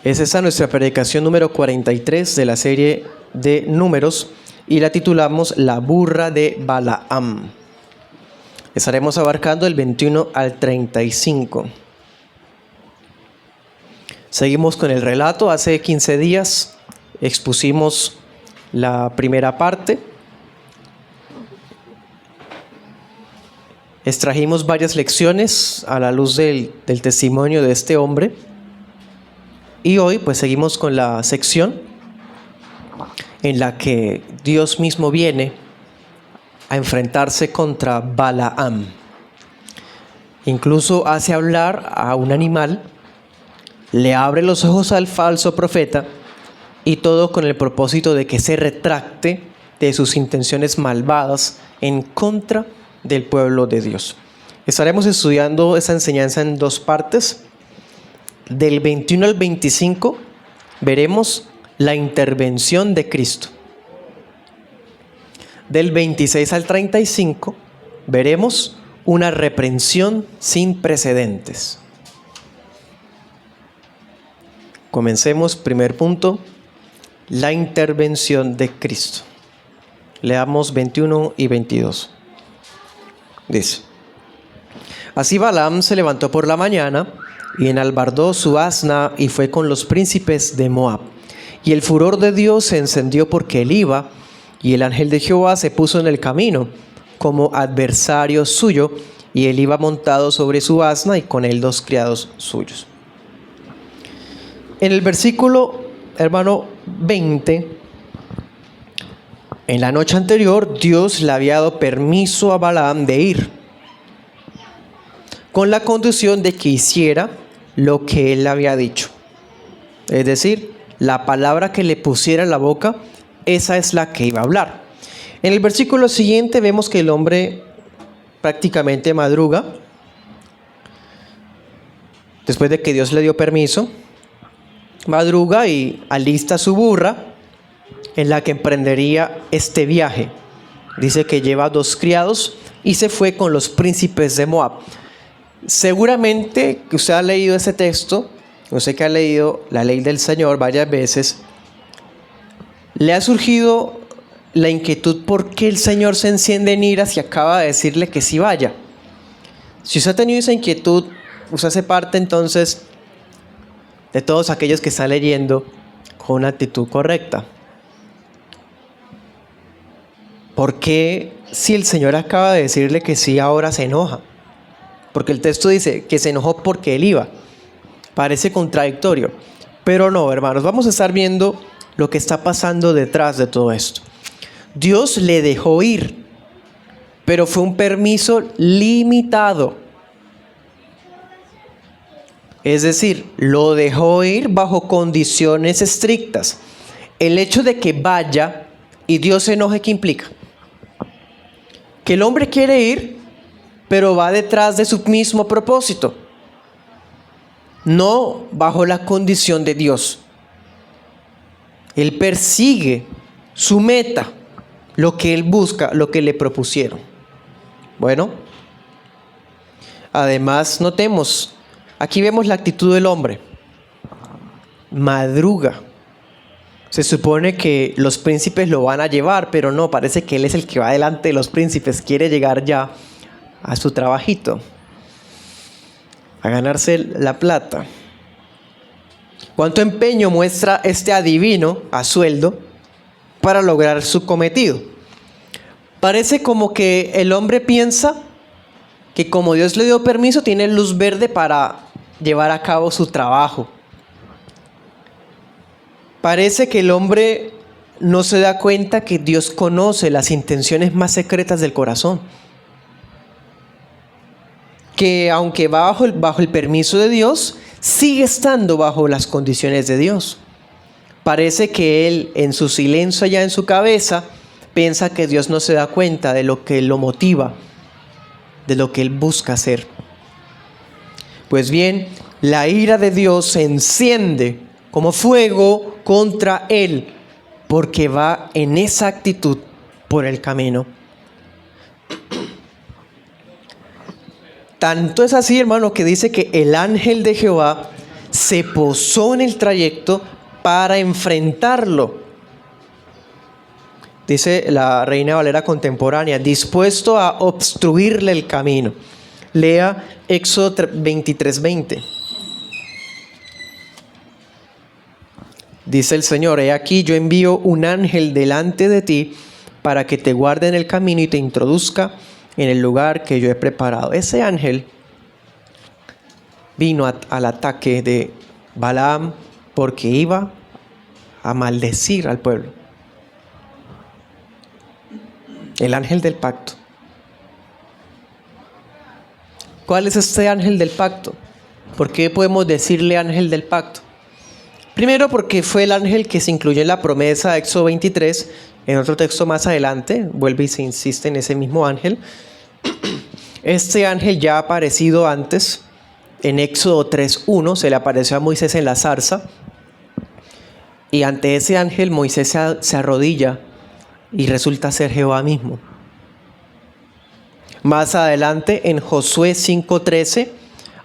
Es esta nuestra predicación número 43 de la serie de Números y la titulamos La burra de Balaam. Estaremos abarcando el 21 al 35. Seguimos con el relato. Hace 15 días expusimos la primera parte. Extrajimos varias lecciones a la luz del testimonio de este hombre. Y hoy pues seguimos con la sección en la que Dios mismo viene a enfrentarse contra Balaam. Incluso hace hablar a un animal, le abre los ojos al falso profeta y todo con el propósito de que se retracte de sus intenciones malvadas en contra del pueblo de Dios. Estaremos estudiando esa enseñanza en dos partes. Del 21 al 25 veremos la intervención de Cristo. Del 26 al 35 veremos una reprensión sin precedentes. Comencemos, primer punto, la intervención de Cristo. Leamos 21 y 22. Dice: Así Balaam se levantó por la mañana y enalbardó su asna y fue con los príncipes de Moab. Y el furor de Dios se encendió porque él iba, y el ángel de Jehová se puso en el camino como adversario suyo, y él iba montado sobre su asna y con él 2 criados suyos. En el versículo, hermano, 20, en la noche anterior Dios le había dado permiso a Balaam de ir, con la condición de que hiciera lo que él había dicho. Es decir, la palabra que le pusiera en la boca, esa es la que iba a hablar. En el versículo siguiente vemos que el hombre prácticamente madruga, después de que Dios le dio permiso, madruga y alista su burra en la que emprendería este viaje. Dice que lleva 2 criados y se fue con los príncipes de Moab. Seguramente que usted ha leído ese texto, usted que ha leído la ley del Señor varias veces, le ha surgido la inquietud por qué el Señor se enciende en ira si acaba de decirle que sí vaya. Si usted ha tenido esa inquietud, usted hace parte entonces de todos aquellos que están leyendo con una actitud correcta. ¿Por qué si el Señor acaba de decirle que sí, ahora se enoja? Porque el texto dice que se enojó porque él iba. Parece contradictorio. Pero no, hermanos, vamos a estar viendo lo que está pasando detrás de todo esto. Dios le dejó ir, pero fue un permiso limitado. Es decir, lo dejó ir bajo condiciones estrictas. El hecho de que vaya y Dios se enoje, ¿qué implica? Que el hombre quiere ir, pero va detrás de su mismo propósito, no bajo la condición de Dios. Él persigue su meta, lo que él busca, lo que le propusieron. Bueno, además notemos, aquí vemos la actitud del hombre. Madruga. Se supone que los príncipes lo van a llevar, pero no, parece que él es el que va delante de los príncipes, quiere llegar ya a su trabajito, a ganarse la plata. ¿Cuánto empeño muestra este adivino a sueldo para lograr su cometido? Parece como que el hombre piensa que como Dios le dio permiso, tiene luz verde para llevar a cabo su trabajo. Parece que el hombre no se da cuenta que Dios conoce las intenciones más secretas del corazón. Que aunque va bajo el permiso de Dios, sigue estando bajo las condiciones de Dios. Parece que él, en su silencio allá en su cabeza, piensa que Dios no se da cuenta de lo que lo motiva, de lo que él busca hacer. Pues bien, la ira de Dios se enciende como fuego contra él, porque va en esa actitud por el camino. Tanto es así, hermano, que dice que el ángel de Jehová se posó en el trayecto para enfrentarlo. Dice la Reina Valera contemporánea, dispuesto a obstruirle el camino. Lea Éxodo 23:20. Dice el Señor, he aquí yo envío un ángel delante de ti para que te guarde en el camino y te introduzca en el lugar que yo he preparado. Ese ángel vino al ataque de Balaam porque iba a maldecir al pueblo. El ángel del pacto. ¿Cuál es este ángel del pacto? ¿Por qué podemos decirle ángel del pacto? Primero porque fue el ángel que se incluyó en la promesa de Éxodo 23. En otro texto más adelante, vuelve y se insiste en ese mismo ángel. Este ángel ya ha aparecido antes. En Éxodo 3:1 se le apareció a Moisés en la zarza. Y ante ese ángel Moisés se arrodilla y resulta ser Jehová mismo. Más adelante en Josué 5:13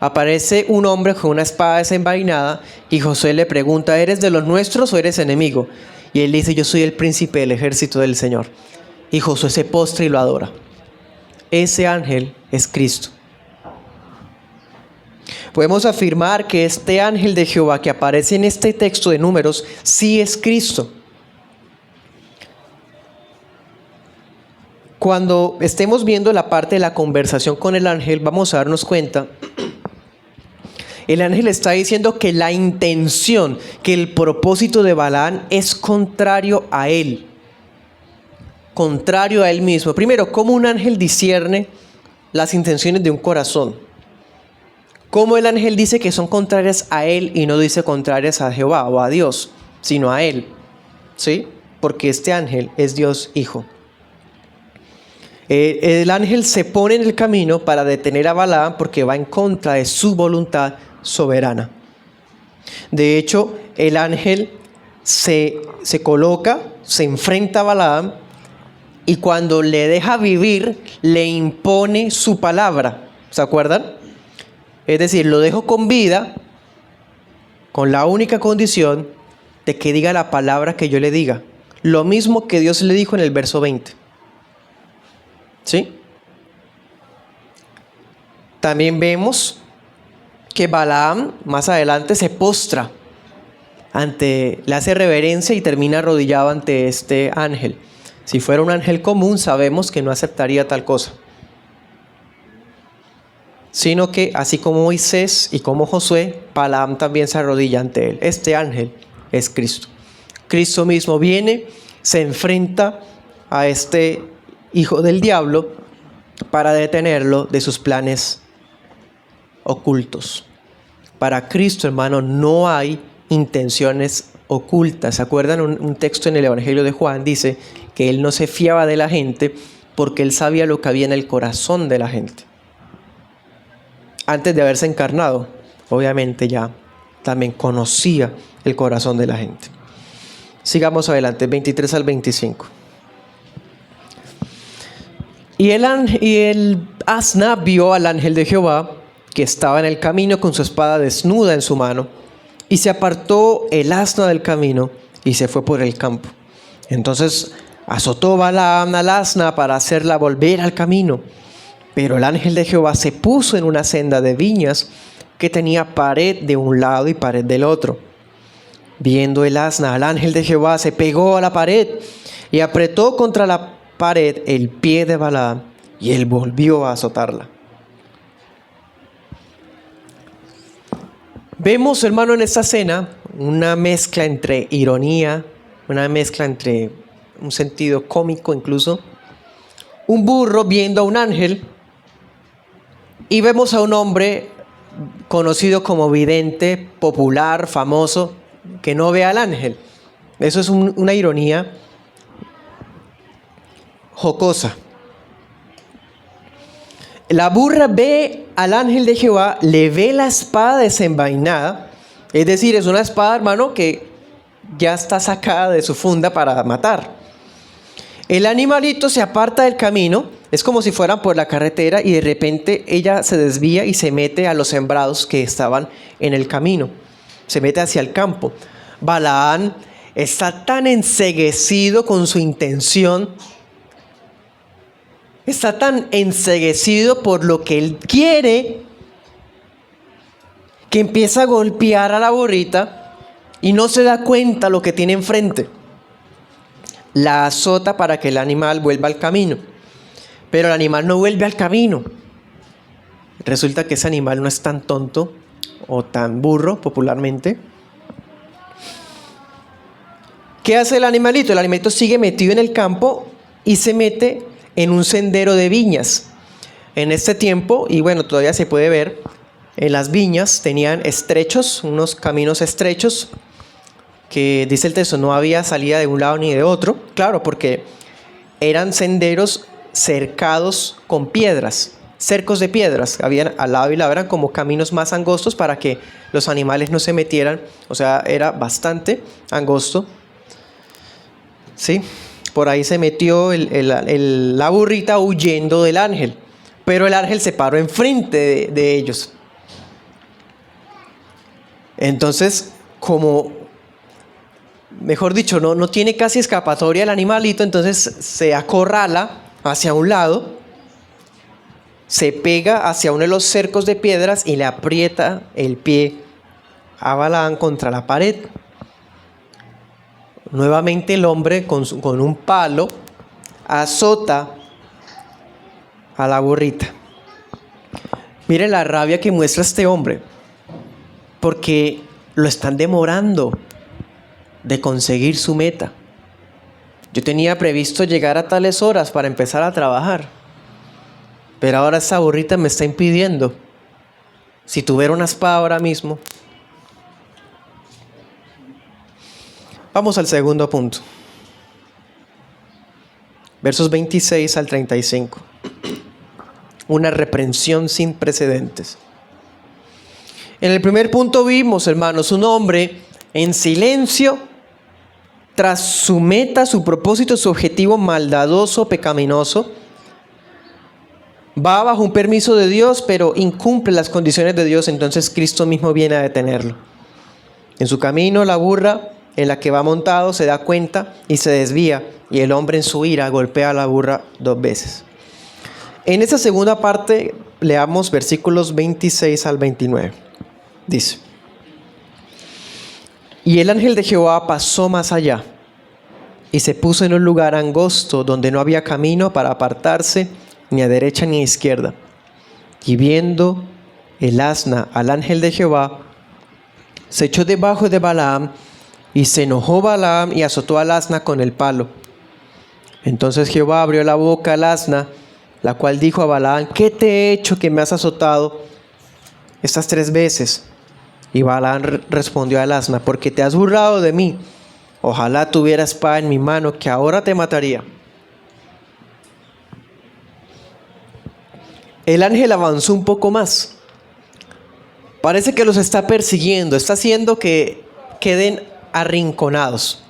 aparece un hombre con una espada desenvainada y Josué le pregunta, ¿eres de los nuestros o eres enemigo? Y él dice, yo soy el príncipe del ejército del Señor. Y Josué se postra y lo adora. Ese ángel es Cristo. Podemos afirmar que este ángel de Jehová que aparece en este texto de Números sí es Cristo. Cuando estemos viendo la parte de la conversación con el ángel, vamos a darnos cuenta. El ángel está diciendo que la intención, que el propósito de Balaam es contrario a él. Contrario a él mismo. Primero, ¿cómo un ángel discierne las intenciones de un corazón? ¿Cómo el ángel dice que son contrarias a él y no dice contrarias a Jehová o a Dios, sino a él? ¿Sí? Porque este ángel es Dios Hijo. El ángel se pone en el camino para detener a Balaam porque va en contra de su voluntad soberana. De hecho, el ángel se coloca, se enfrenta a Balaam y cuando le deja vivir, le impone su palabra. ¿Se acuerdan? Es decir, lo dejo con vida con la única condición de que diga la palabra que yo le diga. Lo mismo que Dios le dijo en el verso 20. ¿Sí? También vemos que Balaam más adelante se postra le hace reverencia y termina arrodillado ante este ángel. Si fuera un ángel común, sabemos que no aceptaría tal cosa. Sino que así como Moisés y como Josué, Balaam también se arrodilla ante él. Este ángel es Cristo. Cristo mismo viene, se enfrenta a este hijo del diablo para detenerlo de sus planes ocultos. Para Cristo, hermano, no hay intenciones ocultas. ¿Se acuerdan? Un texto en el Evangelio de Juan dice que él no se fiaba de la gente porque él sabía lo que había en el corazón de la gente. Antes de haberse encarnado, obviamente ya también conocía el corazón de la gente. Sigamos adelante, 23 al 25. Y el asna vio al ángel de Jehová que estaba en el camino con su espada desnuda en su mano, y se apartó el asna del camino y se fue por el campo. Entonces azotó Balaam al asna para hacerla volver al camino. Pero el ángel de Jehová se puso en una senda de viñas que tenía pared de un lado y pared del otro. Viendo el asna al ángel de Jehová, se pegó a la pared y apretó contra la pared el pie de Balaam, y él volvió a azotarla. Vemos, hermano, en esta escena una mezcla entre ironía, una mezcla entre un sentido cómico incluso. Un burro viendo a un ángel, y vemos a un hombre conocido como vidente, popular, famoso, que no ve al ángel. Eso es una ironía jocosa. La burra ve al ángel de Jehová, le ve la espada desenvainada, es decir, es una espada, hermano, que ya está sacada de su funda para matar. El animalito se aparta del camino, es como si fueran por la carretera, y de repente ella se desvía y se mete a los sembrados que estaban en el camino. se mete hacia el campo. Balaam está tan enceguecido con su intención, está tan enceguecido por lo que él quiere, que empieza a golpear a la burrita y no se da cuenta lo que tiene enfrente. La azota para que el animal vuelva al camino, pero el animal no vuelve al camino. Resulta que ese animal no es tan tonto o tan burro, popularmente. ¿Qué hace el animalito? El animalito sigue metido en el campo y se mete en un sendero de viñas. En este tiempo, y bueno, todavía se puede ver, en las viñas tenían estrechos, unos caminos estrechos, que dice el texto, no había salida de un lado ni de otro. Claro, porque eran senderos cercados con piedras, cercos de piedras, habían al lado y lado, eran como caminos más angostos para que los animales no se metieran, o sea, era bastante angosto. ¿Sí? Por ahí se metió la burrita huyendo del ángel, pero el ángel se paró enfrente de ellos. Entonces, como, mejor dicho, no tiene casi escapatoria el animalito, entonces se acorrala hacia un lado, se pega hacia uno de los cercos de piedras y le aprieta el pie a Balaam contra la pared. Nuevamente el hombre con un palo azota a la burrita. Miren la rabia que muestra este hombre, porque lo están demorando de conseguir su meta. Yo tenía previsto llegar a tales horas para empezar a trabajar, pero ahora esa burrita me está impidiendo. Si tuviera una espada ahora mismo. Vamos al segundo punto. Versos 26 al 35. Una reprensión sin precedentes. En el primer punto vimos, hermanos, un hombre en silencio tras su meta, su propósito, su objetivo maldadoso, pecaminoso. Va bajo un permiso de Dios, pero incumple las condiciones de Dios, entonces Cristo mismo viene a detenerlo. En su camino, la burra en la que va montado se da cuenta y se desvía, y el hombre en su ira golpea a la burra 2 veces. En esta segunda parte leamos versículos 26 al 29. Dice: y el ángel de Jehová pasó más allá y se puso en un lugar angosto donde no había camino para apartarse ni a derecha ni a izquierda. Y viendo el asna al ángel de Jehová, se echó debajo de Balaam, y se enojó Balaam y azotó al asna con el palo. Entonces Jehová abrió la boca al asna, la cual dijo a Balaam: ¿qué te he hecho que me has azotado estas 3 veces? Y Balaam respondió al asna: porque te has burlado de mí. Ojalá tuviera espada en mi mano, que ahora te mataría. El ángel avanzó un poco más. Parece que los está persiguiendo, está haciendo que queden arrinconados.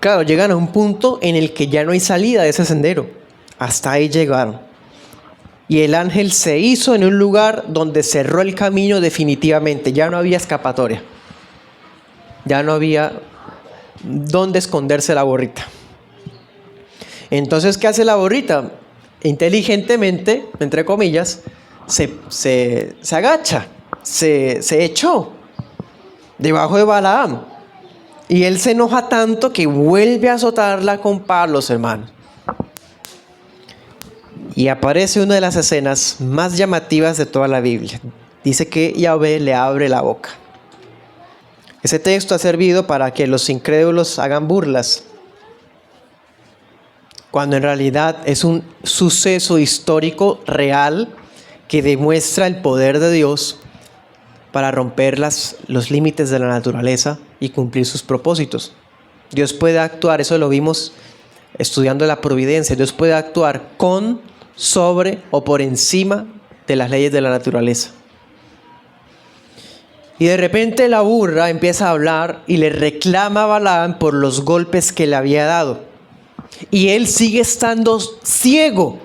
Claro, llegan a un punto en el que ya no hay salida de ese sendero. Hasta ahí llegaron. Y el ángel se hizo en un lugar donde cerró el camino definitivamente. Ya no había escapatoria. Ya no había dónde esconderse la burrita. Entonces, ¿qué hace la burrita? Inteligentemente, entre comillas, se agacha, se echó debajo de Balaam. Y él se enoja tanto que vuelve a azotarla con palos, hermano. Y aparece una de las escenas más llamativas de toda la Biblia. Dice que Yahvé le abre la boca. Ese texto ha servido para que los incrédulos hagan burlas, cuando en realidad es un suceso histórico real que demuestra el poder de Dios para romper los límites de la naturaleza y cumplir sus propósitos. Dios puede actuar, eso lo vimos estudiando la providencia. Dios puede actuar con, sobre o por encima de las leyes de la naturaleza. Y de repente la burra empieza a hablar y le reclama a Balaam por los golpes que le había dado. Y él sigue estando ciego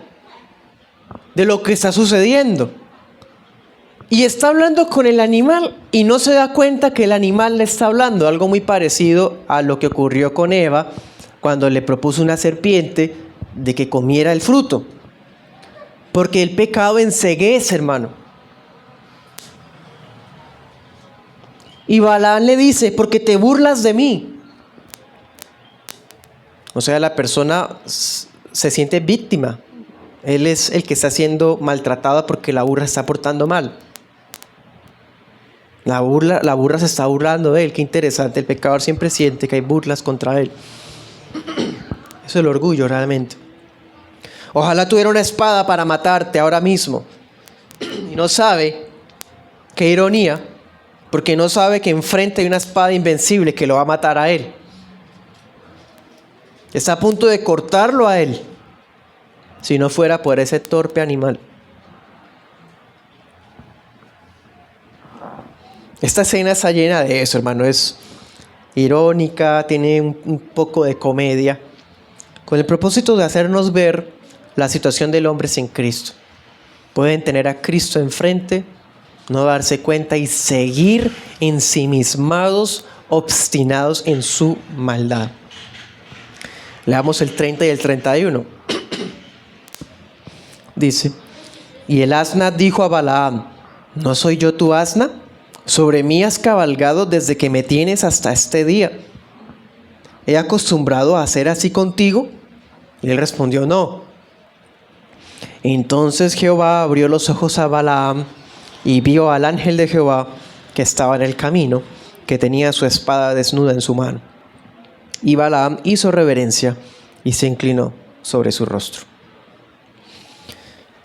de lo que está sucediendo. Y está hablando con el animal y no se da cuenta que el animal le está hablando. Algo muy parecido a lo que ocurrió con Eva cuando le propuso una serpiente de que comiera el fruto. Porque el pecado enceguece, hermano. Y Balaam le dice, porque te burlas de mí. O sea, la persona se siente víctima. Él es el que está siendo maltratado porque la burra está portando mal. La burra se está burlando de él. Qué interesante. El pecador siempre siente que hay burlas contra él. Eso es el orgullo realmente. Ojalá tuviera una espada para matarte ahora mismo. Y no sabe, qué ironía, porque no sabe que enfrente hay una espada invencible que lo va a matar a él. Está a punto de cortarlo a él, si no fuera por ese torpe animal. Esta escena está llena de eso, hermano. Es irónica, tiene un poco de comedia, con el propósito de hacernos ver la situación del hombre sin Cristo. Pueden tener a Cristo enfrente, no darse cuenta y seguir ensimismados, obstinados en su maldad. Leamos el 30 y el 31. Dice, y el asna dijo a Balaam, ¿no soy yo tu asna? Sobre mí has cabalgado desde que me tienes hasta este día. ¿He acostumbrado a hacer así contigo? Y él respondió, no. Entonces Jehová abrió los ojos a Balaam y vio al ángel de Jehová que estaba en el camino, que tenía su espada desnuda en su mano. Y Balaam hizo reverencia y se inclinó sobre su rostro.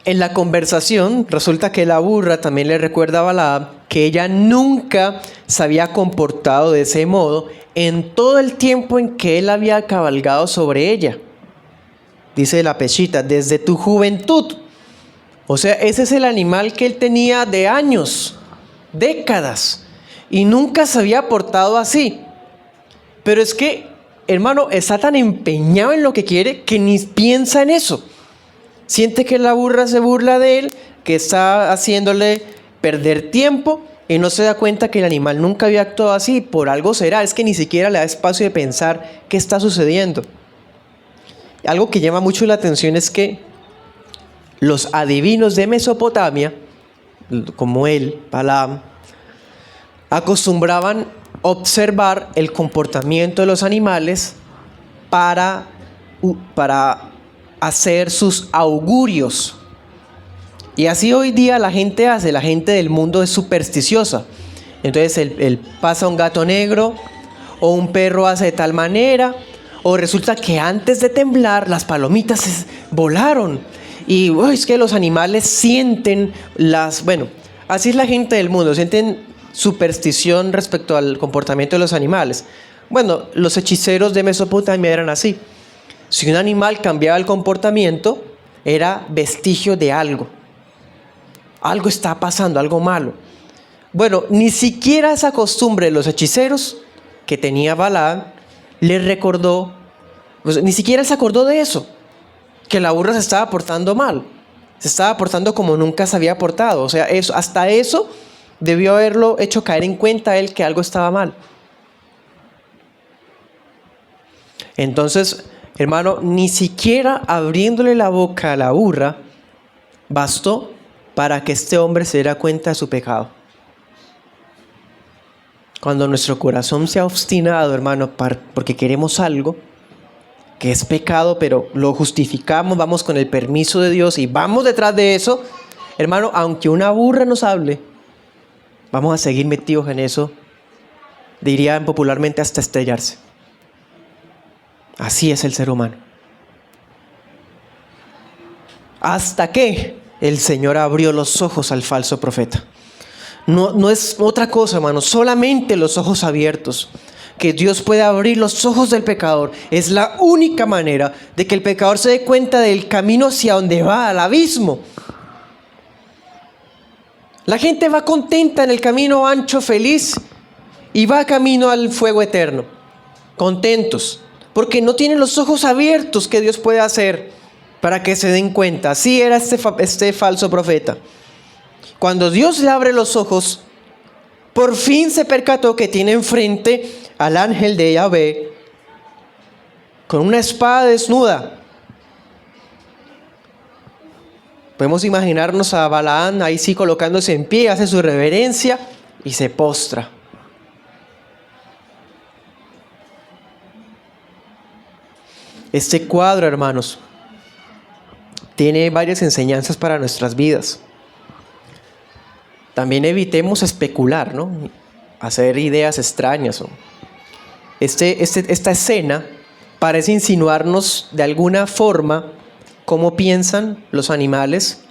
En la conversación resulta que la burra también le recuerda a Balaam que ella nunca se había comportado de ese modo en todo el tiempo en que él había cabalgado sobre ella. Dice la Peshita, desde tu juventud. O sea, ese es el animal que él tenía de años, décadas, y nunca se había portado así. Pero es que, hermano, está tan empeñado en lo que quiere que ni piensa en eso. Siente que la burra se burla de él, que está haciéndole perder tiempo, y no se da cuenta que el animal nunca había actuado así. Por algo será, es que ni siquiera le da espacio de pensar qué está sucediendo. Algo que llama mucho la atención es que los adivinos de Mesopotamia, como él, Balaam, acostumbraban observar el comportamiento de los animales para hacer sus augurios. Y así hoy día la gente hace, la gente del mundo es supersticiosa. Entonces él pasa un gato negro o un perro hace de tal manera, o resulta que antes de temblar las palomitas volaron. Y es que los animales sienten así es la gente del mundo, sienten superstición respecto al comportamiento de los animales. Bueno, los hechiceros de Mesopotamia eran así. Si un animal cambiaba el comportamiento, era vestigio de algo. Algo está pasando, algo malo. Bueno, ni siquiera esa costumbre de los hechiceros que tenía Balaam le recordó, ni siquiera se acordó de eso, que la burra se estaba portando mal, se estaba portando como nunca se había portado. O sea, hasta eso debió haberlo hecho caer en cuenta él que algo estaba mal. Entonces, hermano, ni siquiera abriéndole la boca a la burra bastó para que este hombre se diera cuenta de su pecado. Cuando nuestro corazón se ha obstinado, hermano, porque queremos algo que es pecado, pero lo justificamos, vamos con el permiso de Dios y vamos detrás de eso, hermano, aunque una burra nos hable, vamos a seguir metidos en eso, dirían popularmente hasta estrellarse. Así es el ser humano. Hasta que el Señor abrió los ojos al falso profeta. No es otra cosa, hermano, solamente los ojos abiertos. Que Dios pueda abrir los ojos del pecador. Es la única manera de que el pecador se dé cuenta del camino hacia donde va, al abismo. La gente va contenta en el camino ancho, feliz, y va camino al fuego eterno. Contentos, porque no tienen los ojos abiertos que Dios puede hacer para que se den cuenta. Así era este falso profeta. Cuando Dios le abre los ojos, por fin se percató que tiene enfrente al ángel de Yahvé con una espada desnuda. Podemos imaginarnos a Balaán ahí sí colocándose en pie, hace su reverencia y se postra. Este cuadro, hermanos, tiene varias enseñanzas para nuestras vidas. También evitemos especular, ¿no? Hacer ideas extrañas. Esta escena parece insinuarnos de alguna forma cómo piensan los animales.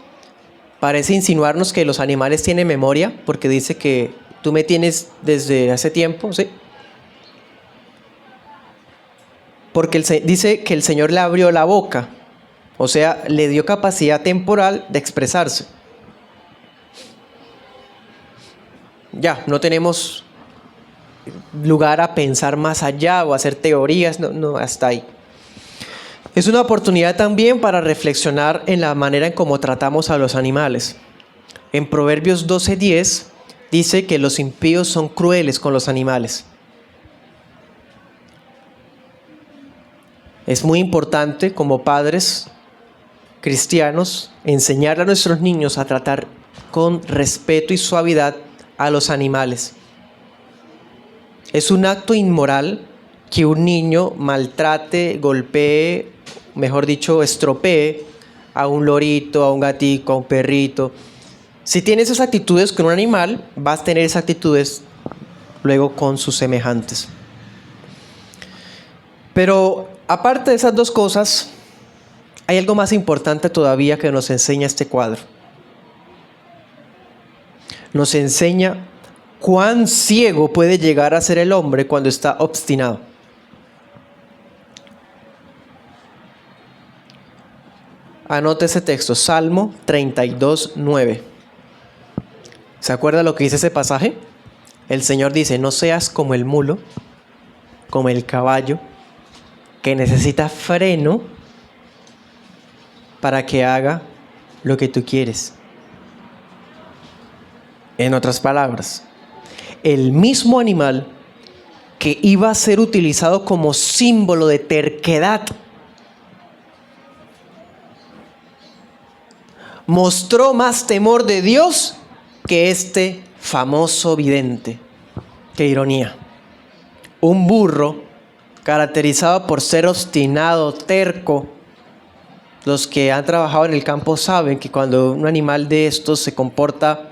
Parece insinuarnos que los animales tienen memoria, porque dice que tú me tienes desde hace tiempo, ¿sí? Porque dice que el Señor le abrió la boca, o sea, le dio capacidad temporal de expresarse. Ya, no tenemos lugar a pensar más allá o a hacer teorías, no, hasta ahí. Es una oportunidad también para reflexionar en la manera en cómo tratamos a los animales. En Proverbios 12:10 dice que los impíos son crueles con los animales. Es muy importante como padres cristianos enseñar a nuestros niños a tratar con respeto y suavidad a los animales. Es un acto inmoral que un niño maltrate, golpee, mejor dicho, estropee a un lorito, a un gatito, a un perrito. Si tiene esas actitudes con un animal, vas a tener esas actitudes luego con sus semejantes. Pero aparte de esas dos cosas, hay algo más importante todavía que nos enseña este cuadro. Nos enseña cuán ciego puede llegar a ser el hombre cuando está obstinado. Anote ese texto, Salmo 32:9. ¿Se acuerda lo que dice ese pasaje? El Señor dice, no seas como el mulo, como el caballo, que necesita freno para que haga lo que tú quieres. En otras palabras, el mismo animal que iba a ser utilizado como símbolo de terquedad mostró más temor de Dios que este famoso vidente. Qué ironía. Un burro caracterizado por ser obstinado, terco. Los que han trabajado en el campo saben que cuando un animal de estos se comporta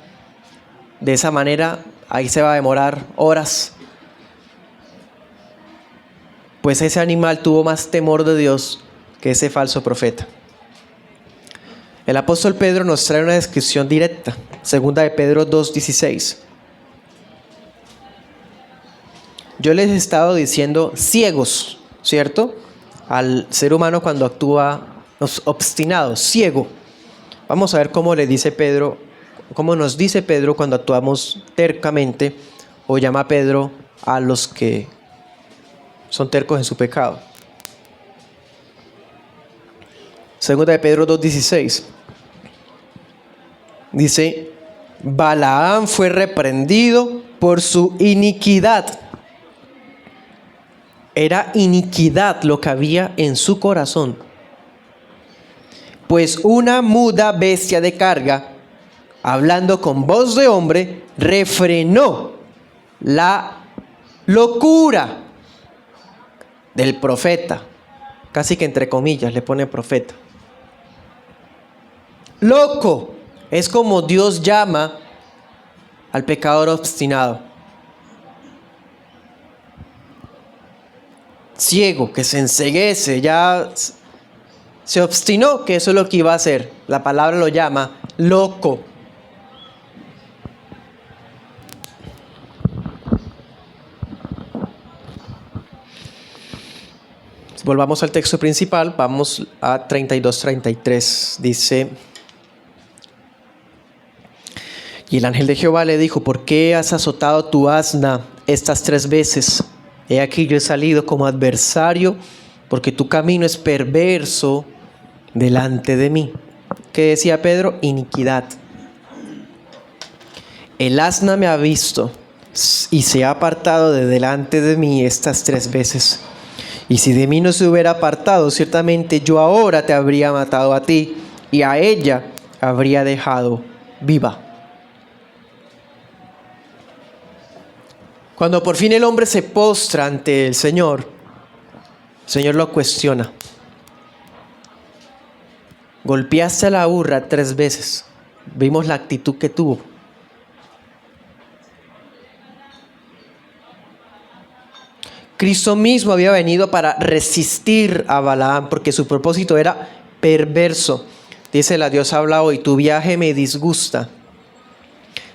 de esa manera, ahí se va a demorar horas. Pues ese animal tuvo más temor de Dios que ese falso profeta. El apóstol Pedro nos trae una descripción directa. Segunda de Pedro 2:16. Yo les he estado diciendo ciegos, ¿cierto? Al ser humano cuando actúa obstinado, ciego. Vamos a ver cómo le dice Pedro, cómo nos dice Pedro cuando actuamos tercamente, o llama Pedro a los que son tercos en su pecado. Segunda de Pedro 2:16. Dice, Balaam fue reprendido por su iniquidad. Era iniquidad lo que había en su corazón. Pues una muda bestia de carga, hablando con voz de hombre, refrenó la locura del profeta. Casi que entre comillas le pone profeta. Loco. Es como Dios llama al pecador obstinado. Ciego, que se enceguece, ya se obstinó, que eso es lo que iba a hacer. La palabra lo llama loco. Volvamos al texto principal, vamos a 32-33. Dice... Y el ángel de Jehová le dijo, ¿por qué has azotado tu asna estas 3 veces? He aquí yo he salido como adversario, porque tu camino es perverso delante de mí. ¿Qué decía Pedro? Iniquidad. el asna me ha visto y se ha apartado de delante de mí estas 3 veces. Y si de mí no se hubiera apartado, ciertamente yo ahora te habría matado a ti y a ella habría dejado viva. Cuando por fin el hombre se postra ante el Señor lo cuestiona. Golpeaste a la burra 3 veces. Vimos la actitud que tuvo. Cristo mismo había venido para resistir a Balaam porque su propósito era perverso. Dice la diosa habla hoy, tu viaje me disgusta.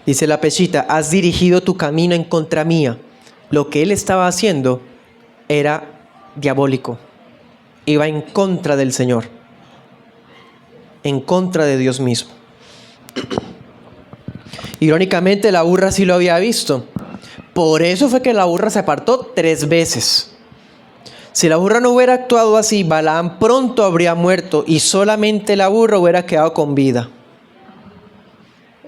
Dice la Peshita, has dirigido tu camino en contra mía. Lo que él estaba haciendo era diabólico. Iba en contra del Señor. En contra de Dios mismo. Irónicamente, la burra sí lo había visto. Por eso fue que la burra se apartó 3 veces. Si la burra no hubiera actuado así, Balaam pronto habría muerto y solamente la burra hubiera quedado con vida.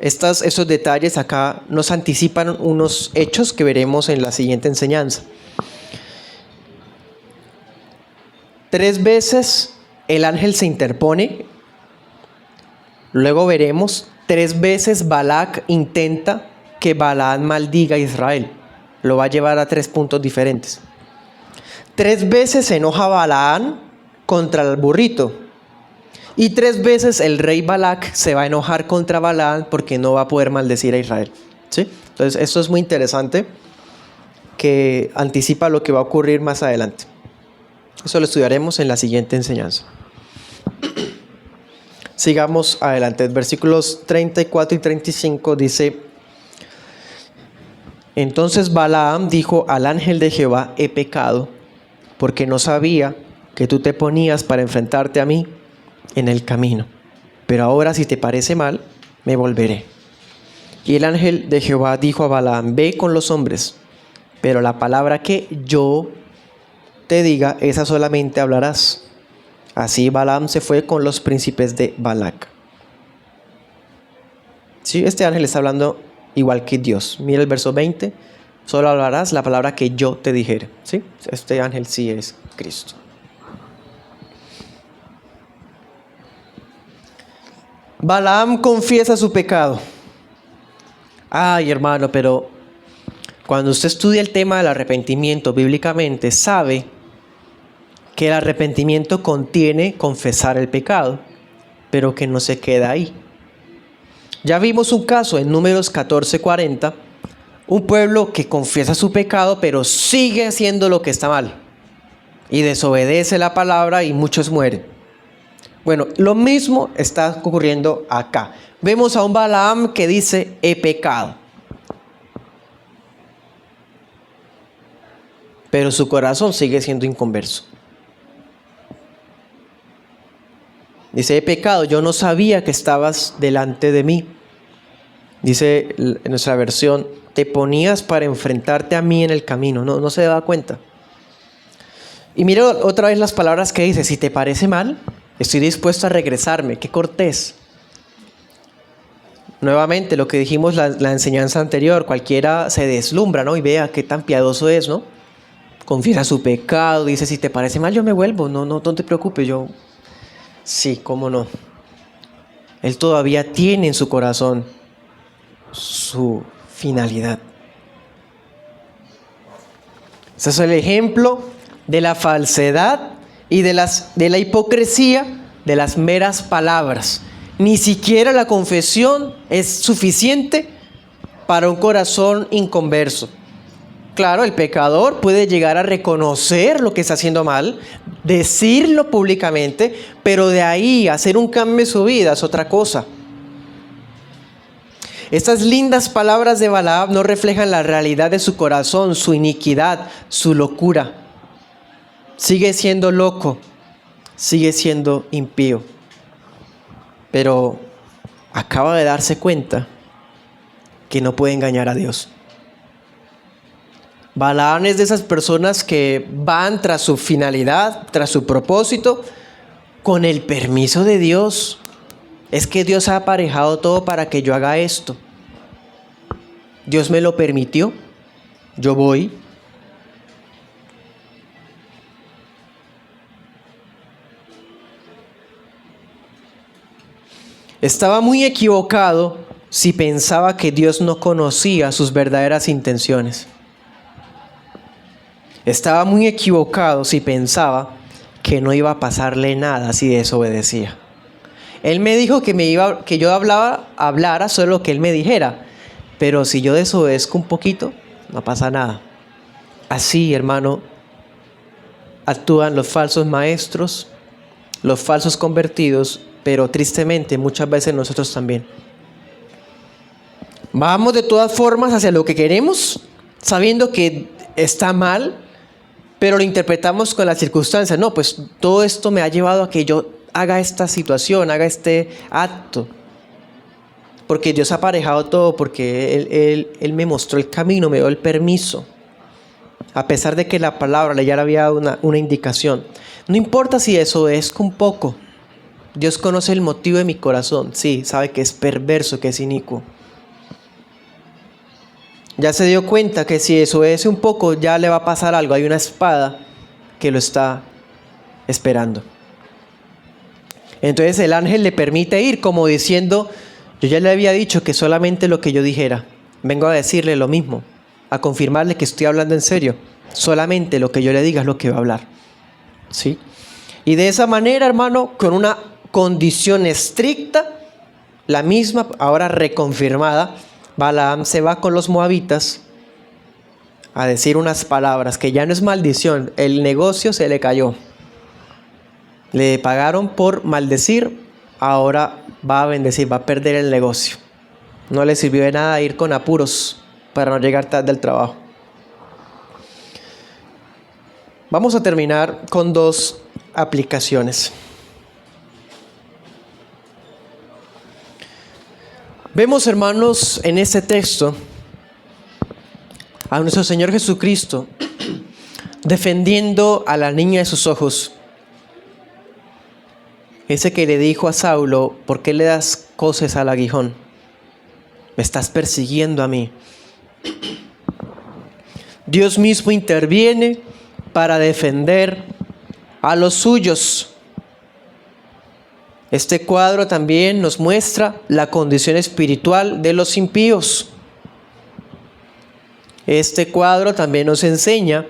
Esos detalles acá nos anticipan unos hechos que veremos en la siguiente enseñanza. 3 veces el ángel se interpone. Luego veremos 3 veces Balac intenta que Balaam maldiga a Israel. Lo va a llevar a 3 puntos diferentes. 3 veces se enoja Balaam contra el burrito. Y 3 veces el rey Balac se va a enojar contra Balaam porque no va a poder maldecir a Israel. ¿Sí? Entonces esto es muy interesante, que anticipa lo que va a ocurrir más adelante. Eso lo estudiaremos en la siguiente enseñanza. Sigamos adelante. Versículos 34 y 35 dice: entonces Balaam dijo al ángel de Jehová: he pecado, porque no sabía que tú te ponías para enfrentarte a mí en el camino. Pero ahora, si te parece mal, me volveré. Y el ángel de Jehová dijo a Balaam: ve con los hombres, pero la palabra que yo te diga, esa solamente hablarás. Así Balaam se fue con los príncipes de Balac. Sí, este ángel está hablando igual que Dios. Mira el verso 20. Solo hablarás la palabra que yo te dijere. ¿Sí? Este ángel sí es Cristo. Balaam confiesa su pecado. Ay, hermano, pero cuando usted estudia el tema del arrepentimiento bíblicamente, sabe que el arrepentimiento contiene confesar el pecado, pero que no se queda ahí. Ya vimos un caso en Números 14:40, un pueblo que confiesa su pecado, pero sigue haciendo lo que está mal y desobedece la palabra y muchos mueren. Bueno, lo mismo está ocurriendo acá. Vemos a un Balaam que dice: he pecado. Pero su corazón sigue siendo inconverso. Dice: he pecado, yo no sabía que estabas delante de mí. Dice en nuestra versión: te ponías para enfrentarte a mí en el camino. No se daba cuenta. Y mira otra vez las palabras que dice: si te parece mal, estoy dispuesto a regresarme. Qué cortés. Nuevamente lo que dijimos la enseñanza anterior, cualquiera se deslumbra, ¿no? Y vea qué tan piadoso es, ¿no? Confiesa su pecado, dice: si te parece mal, yo me vuelvo. No te preocupes, yo... Sí, cómo no. Él todavía tiene en su corazón su finalidad. Ese es el ejemplo de la falsedad y de la hipocresía de las meras palabras. Ni siquiera la confesión es suficiente para un corazón inconverso. Claro, el pecador puede llegar a reconocer lo que está haciendo mal, decirlo públicamente, pero de ahí a hacer un cambio en su vida es otra cosa. Estas lindas palabras de Balaam no reflejan la realidad de su corazón, su iniquidad, su locura. Sigue siendo loco, sigue siendo impío, pero acaba de darse cuenta que no puede engañar a Dios. Balaam es de esas personas que van tras su finalidad, tras su propósito, con el permiso de Dios. Es que Dios ha aparejado todo para que yo haga esto. Dios me lo permitió, yo voy. Estaba muy equivocado si pensaba que Dios no conocía sus verdaderas intenciones. Estaba muy equivocado si pensaba que no iba a pasarle nada si desobedecía. Él me dijo que yo hablara solo lo que Él me dijera, pero si yo desobedezco un poquito, no pasa nada. Así, hermano, actúan los falsos maestros, los falsos convertidos, pero tristemente muchas veces nosotros también. Vamos de todas formas hacia lo que queremos, sabiendo que está mal, pero lo interpretamos con las circunstancias. No, pues todo esto me ha llevado a que yo haga esta situación, haga este acto. Porque Dios ha aparejado todo, porque Él me mostró el camino, me dio el permiso. A pesar de que la palabra ya le había dado una indicación. No importa si desobedezco un poco. Dios conoce el motivo de mi corazón. Sí, sabe que es perverso, que es inicuo. Ya se dio cuenta que si desobedece un poco ya le va a pasar algo. Hay una espada que lo está esperando. Entonces el ángel le permite ir como diciendo, yo ya le había dicho que solamente lo que yo dijera. Vengo a decirle lo mismo, a confirmarle que estoy hablando en serio. Solamente lo que yo le diga es lo que va a hablar. ¿Sí? Y de esa manera, hermano, con una condición estricta, la misma, ahora reconfirmada, Balaam se va con los moabitas a decir unas palabras que ya no es maldición, el negocio se le cayó. Le pagaron por maldecir, ahora va a bendecir, va a perder el negocio. No le sirvió de nada ir con apuros para no llegar tarde al trabajo. Vamos a terminar con 2 aplicaciones. Vemos, hermanos, en este texto a nuestro Señor Jesucristo defendiendo a la niña de sus ojos. Ese que le dijo a Saulo, ¿por qué le das coces al aguijón? Me estás persiguiendo a mí. Dios mismo interviene para defender a los suyos. Este cuadro también nos muestra la condición espiritual de los impíos. Este cuadro también nos enseña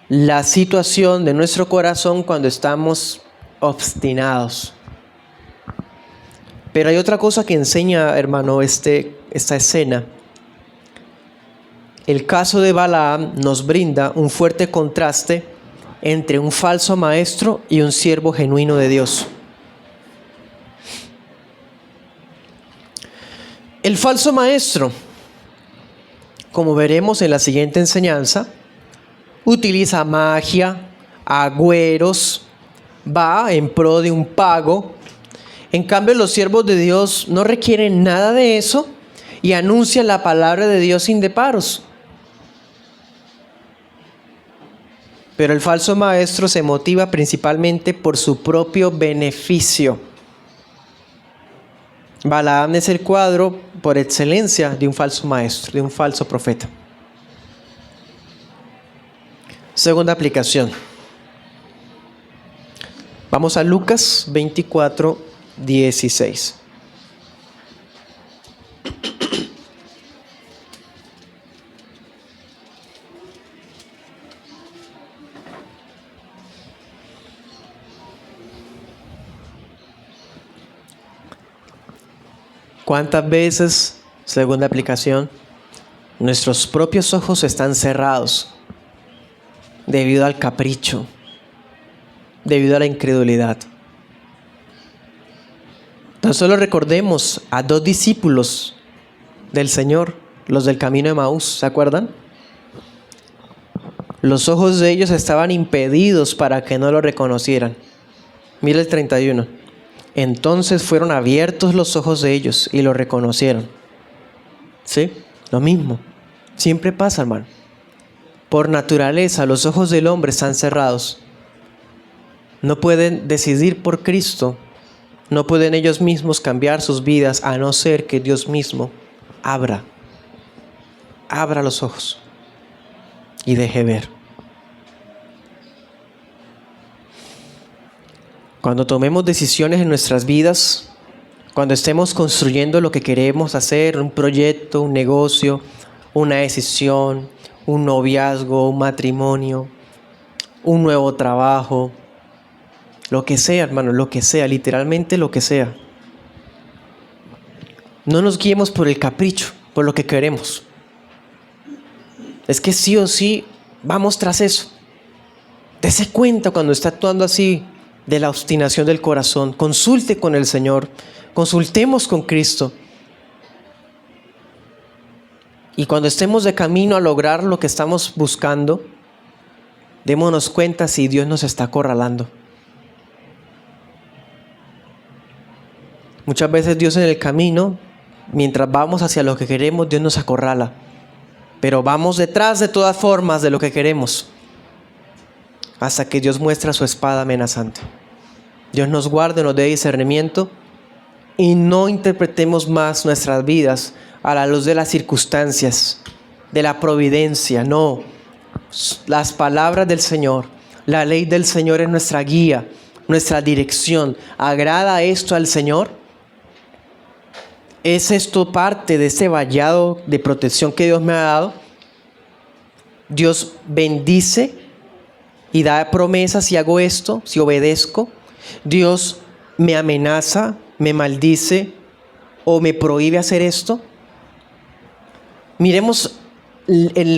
la situación de nuestro corazón cuando estamos obstinados. Pero hay otra cosa que enseña, hermano, esta escena. El caso de Balaam nos brinda un fuerte contraste entre un falso maestro y un siervo genuino de Dios. El falso maestro, como veremos en la siguiente enseñanza, utiliza magia, agüeros, va en pro de un pago. En cambio, los siervos de Dios no requieren nada de eso y anuncian la palabra de Dios sin deparos. Pero el falso maestro se motiva principalmente por su propio beneficio. Balaam es el cuadro por excelencia de un falso maestro, de un falso profeta. Segunda aplicación. Vamos a Lucas 24:16. ¿Cuántas veces, segunda aplicación, nuestros propios ojos están cerrados debido al capricho, debido a la incredulidad? Tan solo recordemos a 2 discípulos del Señor, los del camino de Emaús, ¿se acuerdan? Los ojos de ellos estaban impedidos para que no lo reconocieran. Mira el 31. Entonces fueron abiertos los ojos de ellos y lo reconocieron. ¿Sí? Lo mismo. Siempre pasa, hermano. Por naturaleza, los ojos del hombre están cerrados. No pueden decidir por Cristo. No pueden ellos mismos cambiar sus vidas a no ser que Dios mismo abra. abra los ojos y deje ver. Cuando tomemos decisiones en nuestras vidas, cuando estemos construyendo lo que queremos hacer, un proyecto, un negocio, una decisión, un noviazgo, un matrimonio, un nuevo trabajo, lo que sea, hermano, lo que sea, literalmente lo que sea. No nos guiemos por el capricho, por lo que queremos. Es que sí o sí vamos tras eso. Dese cuenta cuando está actuando así de la obstinación del corazón. Consulte con el Señor. Consultemos con Cristo. Y cuando estemos de camino a lograr lo que estamos buscando, démonos cuenta si Dios nos está acorralando. Muchas veces Dios en el camino, mientras vamos hacia lo que queremos, Dios nos acorrala. Pero vamos detrás de todas formas de lo que queremos, hasta que Dios muestra su espada amenazante. Dios nos guarde, nos dé discernimiento y no interpretemos más nuestras vidas a la luz de las circunstancias, de la providencia. No, las palabras del Señor, la ley del Señor es nuestra guía, nuestra dirección. ¿Agrada esto al Señor? ¿Es esto parte de ese vallado de protección que Dios me ha dado? Dios bendice y da promesas si hago esto, si obedezco. Dios me amenaza, me maldice o me prohíbe hacer esto. Miremos,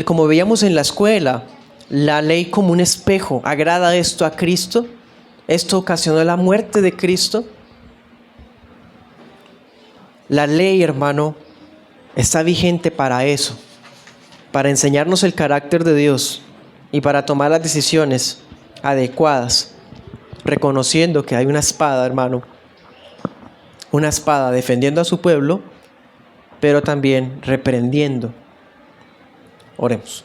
como veíamos en la escuela, la ley como un espejo. ¿Agrada esto a Cristo? ¿Esto ocasionó la muerte de Cristo? La ley, hermano, está vigente para eso, para enseñarnos el carácter de Dios y para tomar las decisiones adecuadas, reconociendo que hay una espada, hermano, una espada defendiendo a su pueblo, pero también reprendiendo. Oremos.